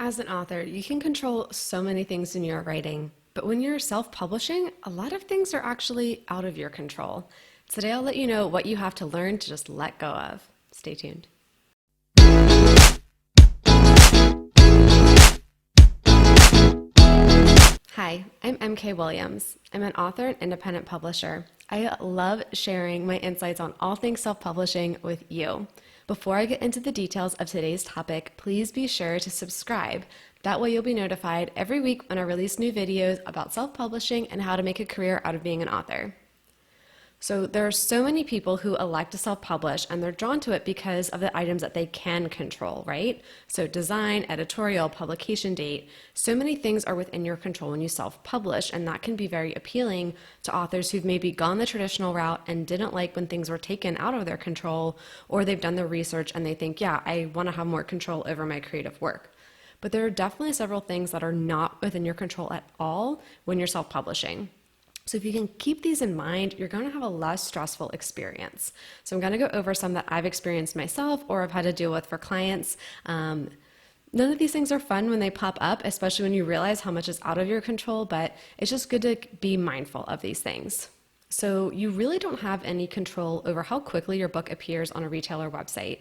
As an author, you can control so many things in your writing, but when you're self-publishing, a lot of things are actually out of your control. Today, I'll let you know what you have to learn to just let go of. Stay tuned. Hi, I'm MK Williams. I'm an author and independent publisher. I love sharing my insights on all things self-publishing with you. Before I get into the details of today's topic, please be sure to subscribe. That way you'll be notified every week when I release new videos about self-publishing and how to make a career out of being an author. So there are so many people who elect to self-publish, and they're drawn to it because of the items that they can control, right? So design, editorial, publication date, so many things are within your control when you self-publish, and that can be very appealing to authors who've maybe gone the traditional route and didn't like when things were taken out of their control, or they've done their research and they think, yeah, I want to have more control over my creative work. But there are definitely several things that are not within your control at all when you're self-publishing. So if you can keep these in mind, you're going to have a less stressful experience. So I'm going to go over some that I've experienced myself or I've had to deal with for clients. None of these things are fun when they pop up, especially when you realize how much is out of your control, but it's just good to be mindful of these things. So you really don't have any control over how quickly your book appears on a retailer website.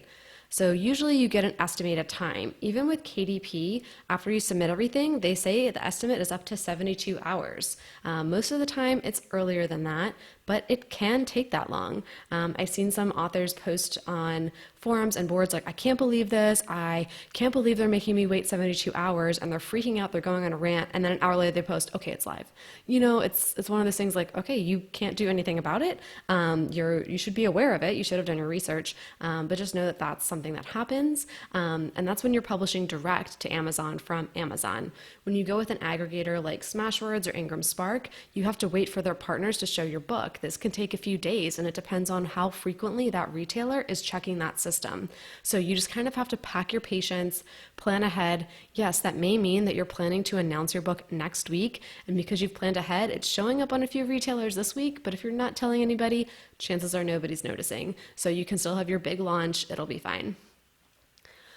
So usually you get an estimated time. Even with KDP, after you submit everything, they say the estimate is up to 72 hours. Most of the time it's earlier than that, but it can take that long. I've seen some authors post on forums and boards like, I can't believe this, I can't believe they're making me wait 72 hours, and they're freaking out, they're going on a rant, and then an hour later they post, okay, it's live. You know, it's one of those things like, okay, you can't do anything about it. You should be aware of it, you should have done your research, but just know that that's something that happens, and that's when you're publishing direct to Amazon from Amazon. When you go with an aggregator like Smashwords or IngramSpark, you have to wait for their partners to show your book. This can take a few days, and it depends on how frequently that retailer is checking that system. So you just kind of have to pack your patience, plan ahead. Yes, that may mean that you're planning to announce your book next week, and because you've planned ahead, it's showing up on a few retailers this week, but if you're not telling anybody, chances are nobody's noticing. So you can still have your big launch, it'll be fine.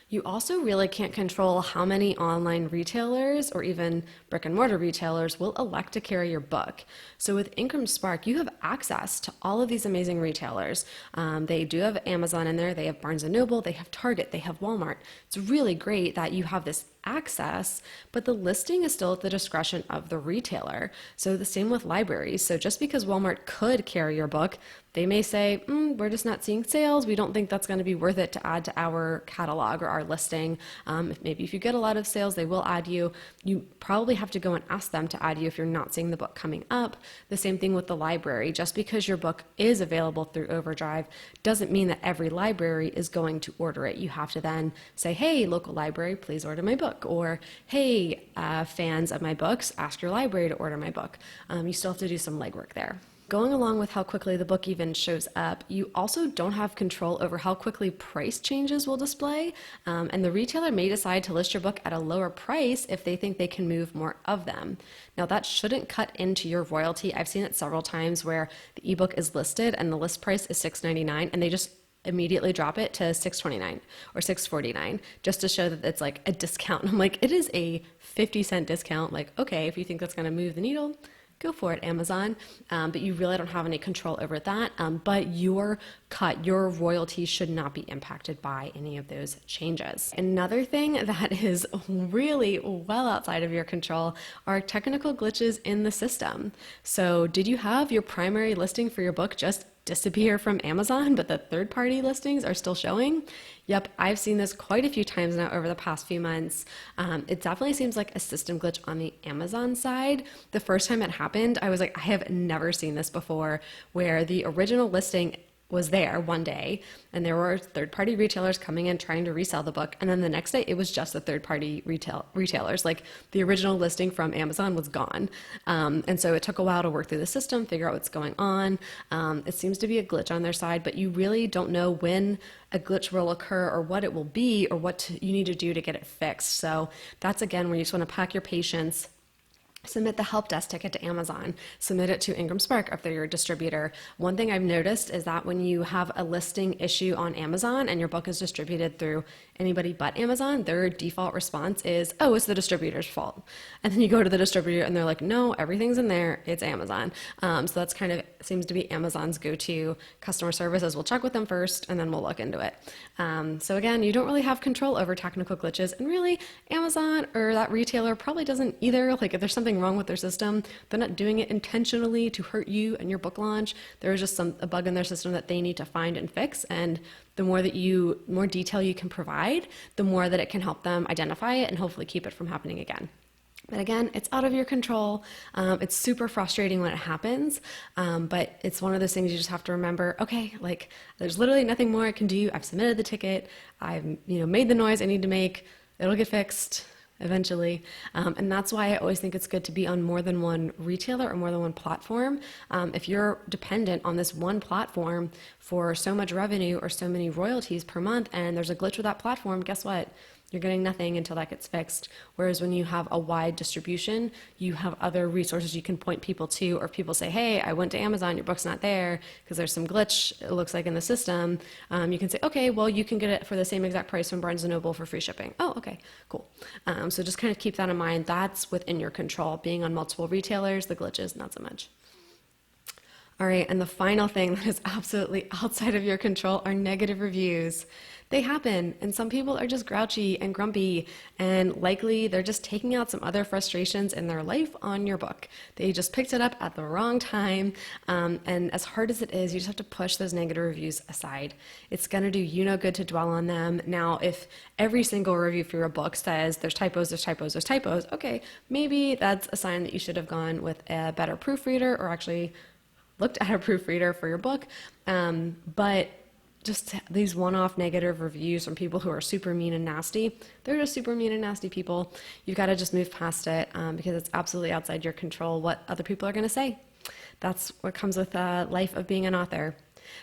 You also really can't control how many online retailers or even brick and mortar retailers will elect to carry your book. So with IngramSpark, you have access to all of these amazing retailers. They do have Amazon in there, they have Barnes & Noble, they have Target, they have Walmart. It's really great that you have this access, but the listing is still at the discretion of the retailer. So the same with libraries. So just because Walmart could carry your book, they may say, we're just not seeing sales. We don't think that's going to be worth it to add to our catalog or our listing. Maybe if you get a lot of sales, they will add you. You probably have to go and ask them to add you if you're not seeing the book coming up. The same thing with the library. Just because your book is available through Overdrive doesn't mean that every library is going to order it. You have to then say, hey, local library, please order my book. Or, hey, fans of my books, ask your library to order my book. You still have to do some legwork there. Going along with how quickly the book even shows up, you also don't have control over how quickly price changes will display, and the retailer may decide to list your book at a lower price if they think they can move more of them. Now that shouldn't cut into your royalty. I've seen it several times where the ebook is listed and the list price is $6.99 and they just immediately drop it to $6.29 or $6.49 just to show that it's like a discount. I'm like, it is a 50-cent discount. Like, okay, if you think that's going to move the needle, go for it, Amazon. But you really don't have any control over that. But your cut, your royalty should not be impacted by any of those changes. Another thing that is really well outside of your control are technical glitches in the system. So did you have your primary listing for your book just disappear from Amazon, but the third-party listings are still showing? Yep, I've seen this quite a few times now over the past few months. It definitely seems like a system glitch on the Amazon side. The first time it happened, I was like, I have never seen this before, where the original listing was there one day and there were third-party retailers coming in trying to resell the book, and then the next day it was just the third-party retailers. Like the original listing from Amazon was gone, and so it took a while to work through the system, figure out what's going on. It seems to be a glitch on their side, but you really don't know when a glitch will occur or what it will be or what you need to do to get it fixed. So that's again where you just want to pack your patience, Submit the help desk ticket to Amazon. Submit it to IngramSpark if they're your distributor. One thing I've noticed is that when you have a listing issue on Amazon and your book is distributed through anybody but Amazon, their default response is, oh, it's the distributor's fault. And then you go to the distributor and they're like, no, everything's in there. It's Amazon. So that's kind of seems to be Amazon's go-to customer services. We'll check with them first and then we'll look into it. So again, you don't really have control over technical glitches, and really Amazon or that retailer probably doesn't either. Like if there's something wrong with their system, they're not doing it intentionally to hurt you and your book launch. There is just a bug in their system that they need to find and fix. And the more detail you can provide, the more that it can help them identify it and hopefully keep it from happening again. But again, it's out of your control. It's super frustrating when it happens, but it's one of those things you just have to remember, okay, like there's literally nothing more I can do. I've submitted the ticket. I've made the noise I need to make. It'll get fixed eventually. And that's why I always think it's good to be on more than one retailer or more than one platform. If you're dependent on this one platform for so much revenue or so many royalties per month and there's a glitch with that platform, guess what? You're getting nothing until that gets fixed. Whereas when you have a wide distribution, you have other resources you can point people to, or people say, hey, I went to Amazon, your book's not there because there's some glitch, it looks like, in the system. You can say, okay, well, you can get it for the same exact price from Barnes & Noble for free shipping. Oh, okay, cool. So just kind of keep that in mind. That's within your control. Being on multiple retailers, the glitches, not so much. All right, and the final thing that is absolutely outside of your control are negative reviews. They happen, and some people are just grouchy and grumpy, and likely they're just taking out some other frustrations in their life on your book. They just picked it up at the wrong time, and as hard as it is, you just have to push those negative reviews aside. It's going to do you no good to dwell on them. Now, if every single review for your book says there's typos, there's typos, there's typos, okay, maybe that's a sign that you should have gone with a better proofreader or actually looked at a proofreader for your book, but just these one-off negative reviews from people who are super mean and nasty, they're just super mean and nasty people. You've got to just move past it because it's absolutely outside your control what other people are going to say. That's what comes with the life of being an author.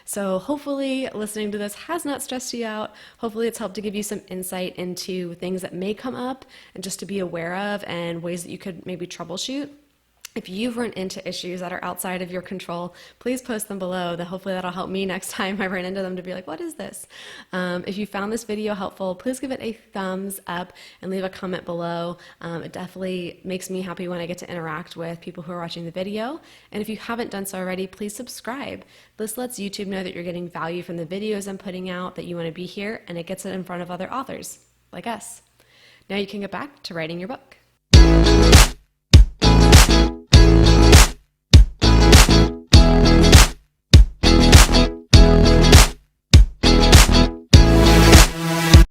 So hopefully listening to this has not stressed you out. Hopefully it's helped to give you some insight into things that may come up and just to be aware of and ways that you could maybe troubleshoot. If you've run into issues that are outside of your control, please post them below. Hopefully that'll help me next time I run into them to be like, what is this? If you found this video helpful, please give it a thumbs up and leave a comment below. It definitely makes me happy when I get to interact with people who are watching the video. And if you haven't done so already, please subscribe. This lets YouTube know that you're getting value from the videos I'm putting out, that you want to be here, and it gets it in front of other authors like us. Now you can get back to writing your book.